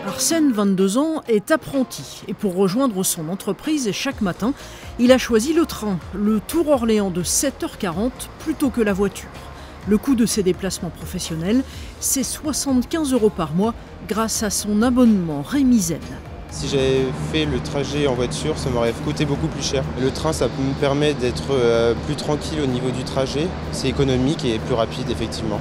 Arsène, 22 ans, est apprenti et pour rejoindre son entreprise chaque matin, il a choisi le train, le Tours-Orléans de 7h40 plutôt que la voiture. Le coût de ses déplacements professionnels, c'est 75 € par mois grâce à son abonnement Rémi-Zen. Si j'avais fait le trajet en voiture, ça m'aurait coûté beaucoup plus cher. Le train, ça me permet d'être plus tranquille au niveau du trajet. C'est économique et plus rapide, effectivement.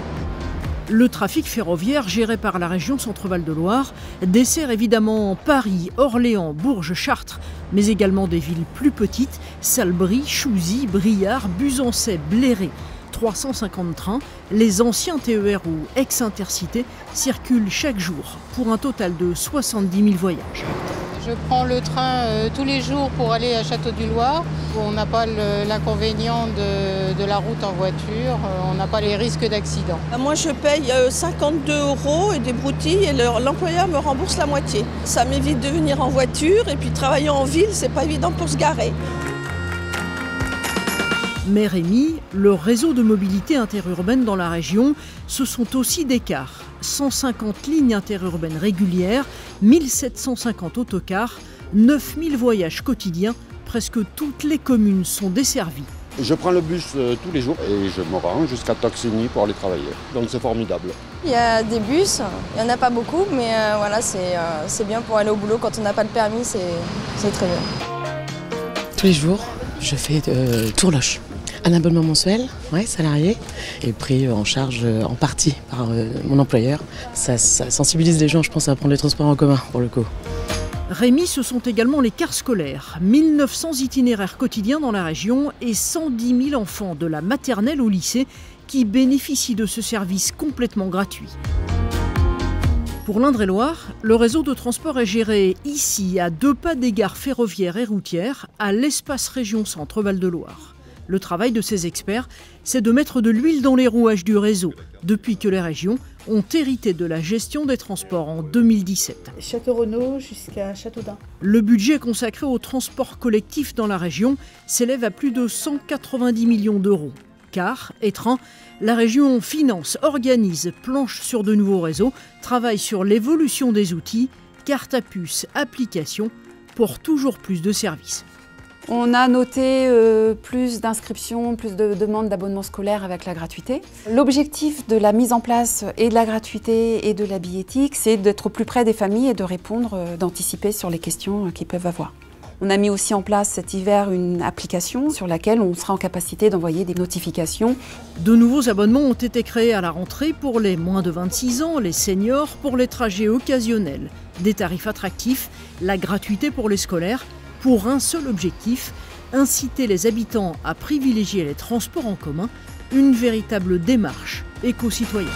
Le trafic ferroviaire géré par la région Centre-Val de Loire dessert évidemment Paris, Orléans, Bourges, Chartres, mais également des villes plus petites, Salbris, Chouzy, Briare, Buzançais, Bléré. 350 trains, les anciens TER ou ex-intercités circulent chaque jour pour un total de 70 000 voyages. Je prends le train tous les jours pour aller à Château-du-Loir. On n'a pas l'inconvénient de la route en voiture, on n'a pas les risques d'accident. Moi je paye 52 € et des broutilles et l'employeur me rembourse la moitié. Ça m'évite de venir en voiture et puis travailler en ville, c'est pas évident pour se garer. Mais Rémi, le réseau de mobilité interurbaine dans la région, ce sont aussi des cars. 150 lignes interurbaines régulières, 1750 autocars, 9000 voyages quotidiens, presque toutes les communes sont desservies. Je prends le bus tous les jours et je me rends jusqu'à Toxigny pour aller travailler. Donc c'est formidable. Il y a des bus, il n'y en a pas beaucoup, mais voilà, c'est bien pour aller au boulot. Quand on n'a pas le permis, c'est très bien. Tous les jours, je fais Tourloche. Un abonnement mensuel, salarié, et pris en charge en partie par mon employeur. Ça sensibilise les gens, je pense, à prendre les transports en commun pour le coup. Rémi, ce sont également les cars scolaires. 1900 itinéraires quotidiens dans la région et 110 000 enfants de la maternelle au lycée qui bénéficient de ce service complètement gratuit. Pour l'Indre-et-Loire, le réseau de transport est géré ici, à 2 pas des gares ferroviaires et routières, à l'espace région Centre-Val de Loire. Le travail de ces experts, c'est de mettre de l'huile dans les rouages du réseau, depuis que les régions ont hérité de la gestion des transports en 2017. Château-Renaud jusqu'à Châteaudun. Le budget consacré au transport collectif dans la région s'élève à plus de 190 millions d'euros. Cars et trains, la région finance, organise, planche sur de nouveaux réseaux, travaille sur l'évolution des outils, carte à puce, applications, pour toujours plus de services. On a noté plus d'inscriptions, plus de demandes d'abonnement scolaire avec la gratuité. L'objectif de la mise en place et de la gratuité et de la billettique, c'est d'être au plus près des familles et de répondre, d'anticiper sur les questions qu'ils peuvent avoir. On a mis aussi en place cet hiver une application sur laquelle on sera en capacité d'envoyer des notifications. De nouveaux abonnements ont été créés à la rentrée pour les moins de 26 ans, les seniors, pour les trajets occasionnels. Des tarifs attractifs, la gratuité pour les scolaires, pour un seul objectif, inciter les habitants à privilégier les transports en commun, une véritable démarche éco-citoyenne.